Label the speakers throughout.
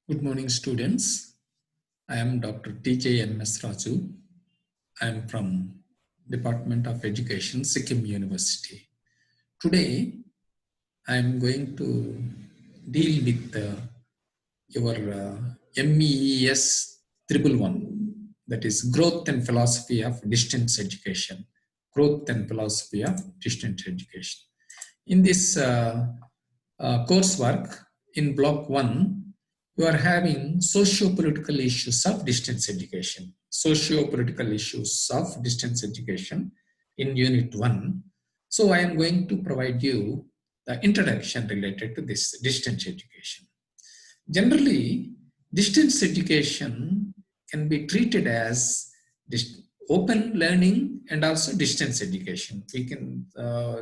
Speaker 1: Good morning, students. I am Dr. T.J.M.S. Raju. I am from Department of Education, Sikkim University. Today, I am going to deal with your MES-111, that is Growth and Philosophy of Distance Education. Growth and Philosophy of Distance Education. In this coursework, in block 1, you are having socio-political issues of distance education. Socio-political issues of distance education in unit 1. So I am going to provide you the introduction related to this distance education. Generally, distance education can be treated as open learning and also distance education. We can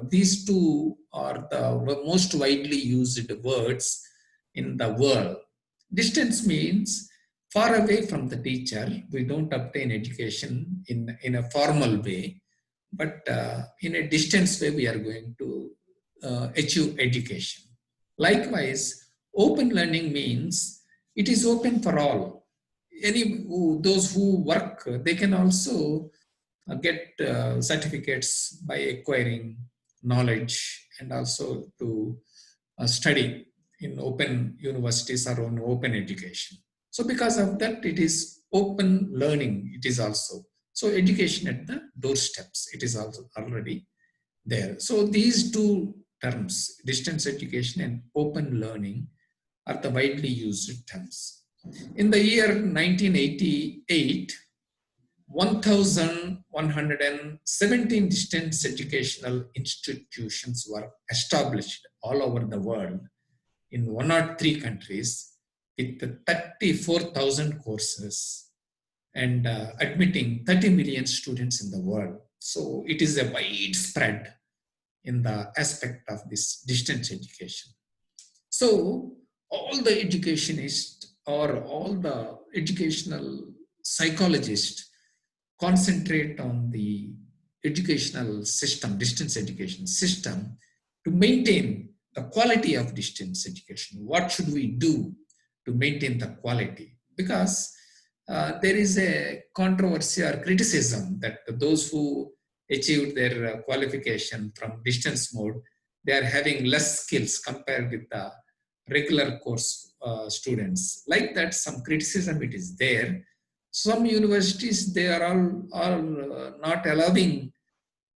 Speaker 1: these two are the most widely used words in the world. Distance means far away from the teacher. We don't obtain education in a formal way, but in a distance way we are going to achieve education. Likewise, open learning means it is open for all. Those who work, they can also get certificates by acquiring knowledge and also to study in open universities or on open education. So because of that, it is open learning. It is also so education at the doorsteps. It is also already there. So these two terms, distance education and open learning, are the widely used terms. In the year 1988, 1,117 distance educational institutions were established all over the world in 103 countries with 34,000 courses and admitting 30 million students in the world. So it is a widespread in the aspect of this distance education. So all the educationists or all the educational psychologists concentrate on the educational system, distance education system, to maintain the quality of distance education. What should we do to maintain the quality? Because there is a controversy or criticism that those who achieved their qualification from distance mode, they are having less skills compared with the regular course students. Like that, some criticism it is there. Some universities, they are all not allowing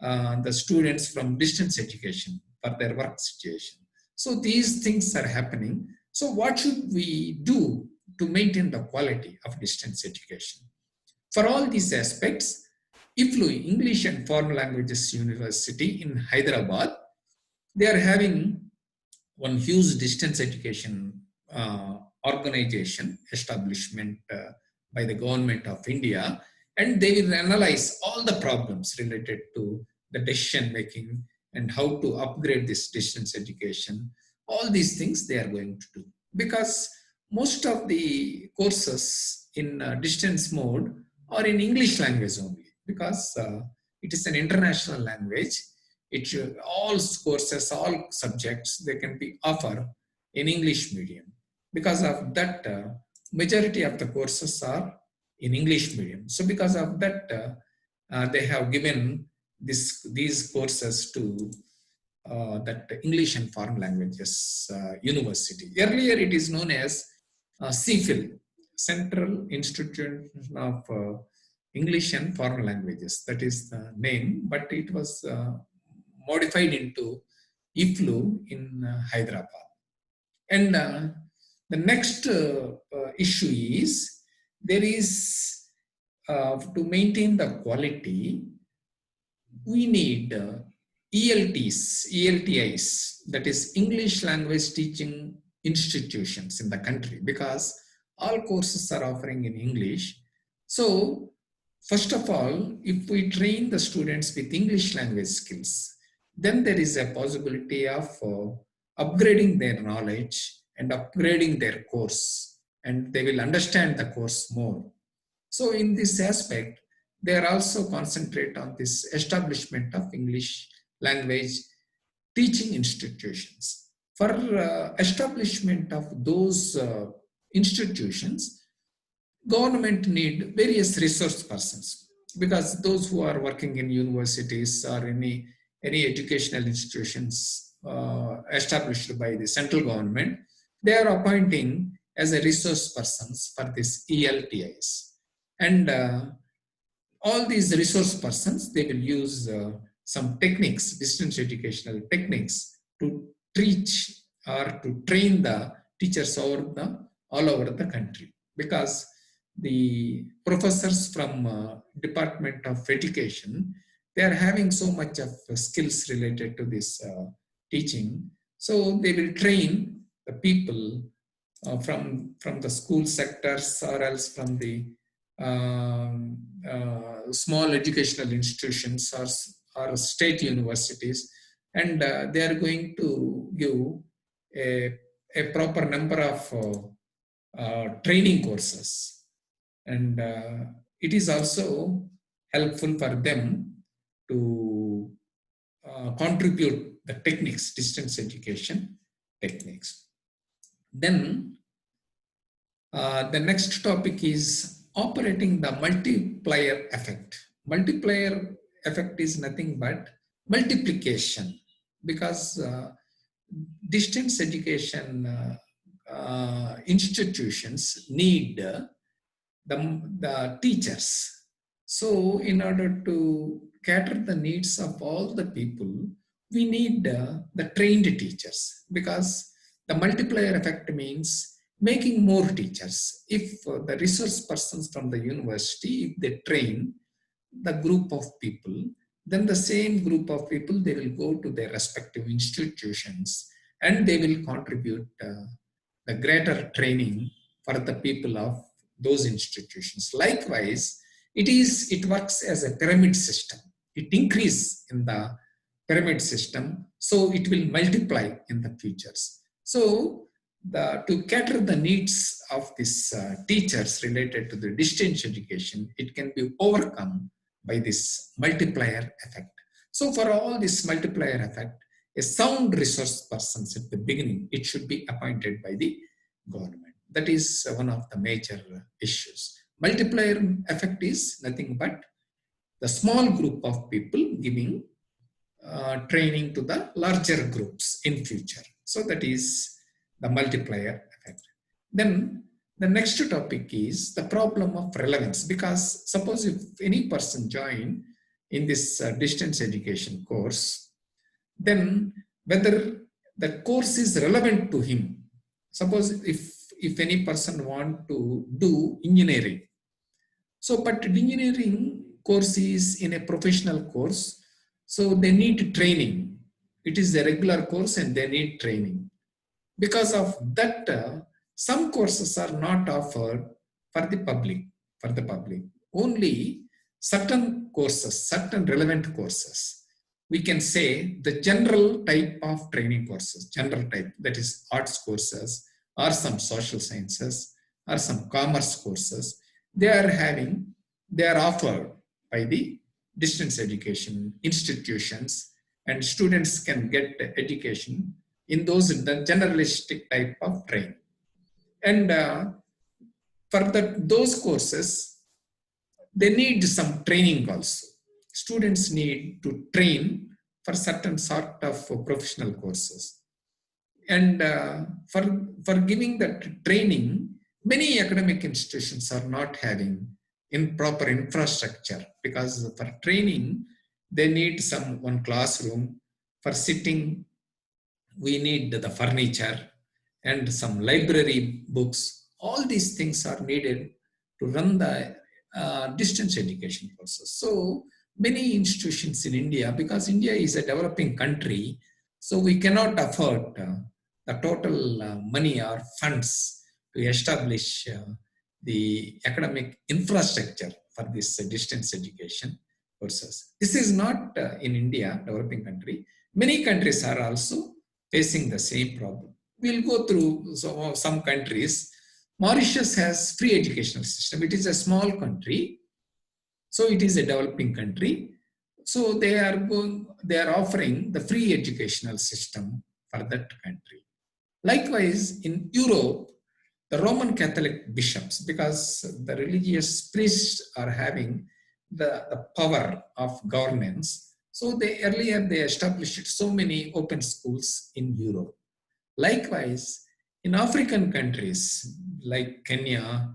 Speaker 1: the students from distance education for their work situation. So these things are happening. So what should we do to maintain the quality of distance education? For all these aspects, IGNOU, English and Foreign Languages University in Hyderabad, they are having one huge distance education organization, establishment by the government of India, and they will analyze all the problems related to the decision making and how to upgrade this distance education. All these things they are going to do, because most of the courses in distance mode are in English language only, because it is an international language. It should, all courses, all subjects, they can be offered in English medium. Because of that, majority of the courses are in English medium. So because of that, they have given these courses to that English and Foreign Languages University. Earlier, it is known as CPhil, Central Institute of English and Foreign Languages. That is the name, but it was modified into IGNOU in Hyderabad. And the next issue is, there is to maintain the quality, we need ELTIs, that is English language teaching institutions in the country, because all courses are offering in English. So first of all, if we train the students with English language skills, then there is a possibility of upgrading their knowledge and upgrading their course, and they will understand the course more. So in this aspect, they are also concentrate on this establishment of English language teaching institutions. For establishment of those institutions, government need various resource persons, because those who are working in universities or any educational institutions established by the central government, they are appointing as a resource persons for this ELTIs. And all these resource persons, they will use some techniques, distance educational techniques, to teach or to train the teachers all over the country. Because the professors from Department of Education, they are having so much of skills related to this teaching. So they will train the people from the school sectors, or else from the small educational institutions, or state universities, and they are going to give a proper number of training courses. And it is also helpful for them to contribute the techniques, distance education techniques. Then the next topic is operating the multiplier effect. Multiplier effect is nothing but multiplication, because distance education institutions need the teachers. So in order to cater the needs of all the people, we need the trained teachers, because the multiplier effect means making more teachers. If the resource persons from the university, if they train the group of people, then the same group of people, they will go to their respective institutions and they will contribute the greater training for the people of those institutions. Likewise, it works as a pyramid system. It increases in the pyramid system, so it will multiply in the futures. So to cater the needs of these teachers related to the distance education, it can be overcome by this multiplier effect. So for all this multiplier effect, a sound resource persons at the beginning, it should be appointed by the government. That is one of the major issues. Multiplier effect is nothing but the small group of people giving training to the larger groups in future. So that is the multiplier effect. Then the next topic is the problem of relevance, because suppose if any person join in this distance education course, then whether the course is relevant to him. Suppose if any person want to do engineering, so but engineering course is in a professional course, so they need training. It is a regular course and they need training. Because of that, some courses are not offered for the public. Only certain courses, certain relevant courses. We can say the general type of training courses, general type, that is arts courses, or some social sciences, or some commerce courses, they are offered by the distance education institutions, and students can get education in those generalistic type of training. And for those courses, they need some training also. Students need to train for certain sort of professional courses. And for giving that training, many academic institutions are not having proper infrastructure, because for training, they need one classroom. For sitting, we need the furniture and some library books. All these things are needed to run the distance education courses. So many institutions in India, because India is a developing country, so we cannot afford the total money or funds to establish the academic infrastructure for this distance education courses. This is not in India, developing country. Many countries are also facing the same problem. We'll go through some countries. Mauritius has free educational system. It is a small country, so it is a developing country. So they are offering the free educational system for that country. Likewise, in Europe, the Roman Catholic bishops, because the religious priests are having the power of governance. So earlier they established so many open schools in Europe. Likewise, in African countries like Kenya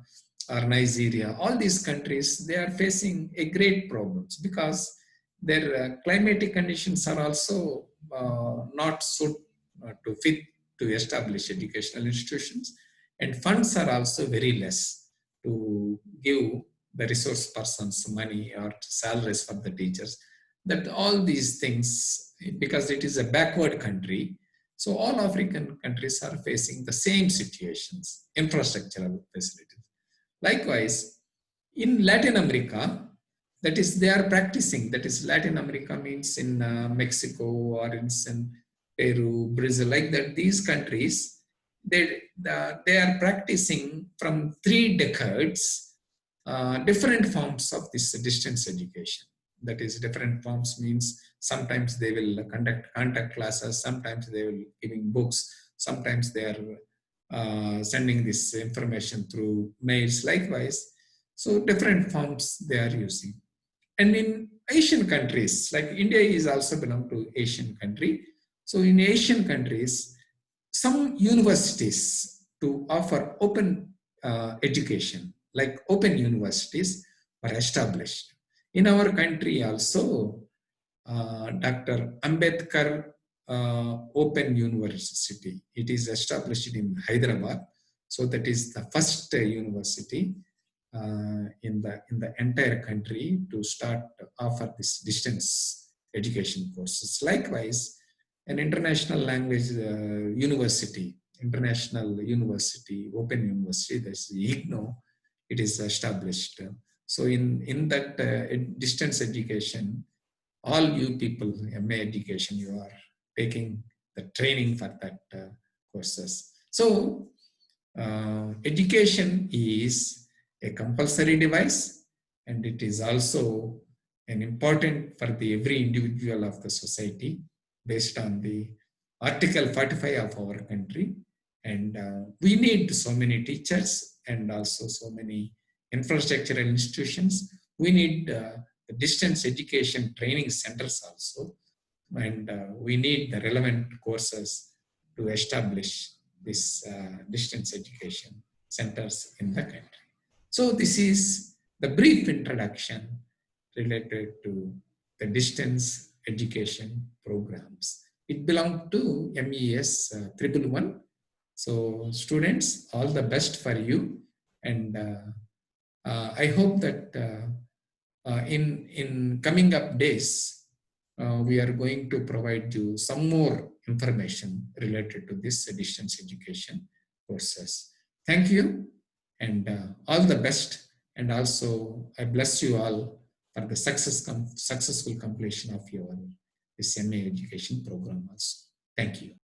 Speaker 1: or Nigeria, all these countries, they are facing a great problems because their climatic conditions are also not so to fit to establish educational institutions, and funds are also very less to give the resource persons money or salaries for the teachers. That all these things, because it is a backward country, so all African countries are facing the same situations, infrastructural facilities. Likewise, in Latin America, that is, they are practicing, that is, Latin America means in Mexico or in Peru, Brazil, like that, these countries, they are practicing from 3 decades different forms of this distance education. That is, different forms means sometimes they will conduct contact classes, sometimes they will giving books, sometimes they are sending this information through mails, likewise. So different forms they are using. And in Asian countries, like India is also belong to Asian country. So in Asian countries, some universities to offer open education, like open universities, were established. In our country also, Dr. Ambedkar Open University, it is established in Hyderabad. So that is the first university in the entire country to start offer this distance education courses. Likewise, an international language university, open university, that's IGNOU, it is established. So in that distance education, all you people, MA education, you are taking the training for that courses. So education is a compulsory device, and it is also an important for the every individual of the society based on the Article 45 of our country. And we need so many teachers and also so many infrastructural institutions. We need the distance education training centers also, and we need the relevant courses to establish this distance education centers in the country. So this is the brief introduction related to the distance education programs. It belongs to MES-111. So students, all the best for you. And I hope that in coming up days, we are going to provide you some more information related to this distance education courses. Thank you, and all the best. And also, I bless you all for the successful completion of your this MA education program also. Thank you.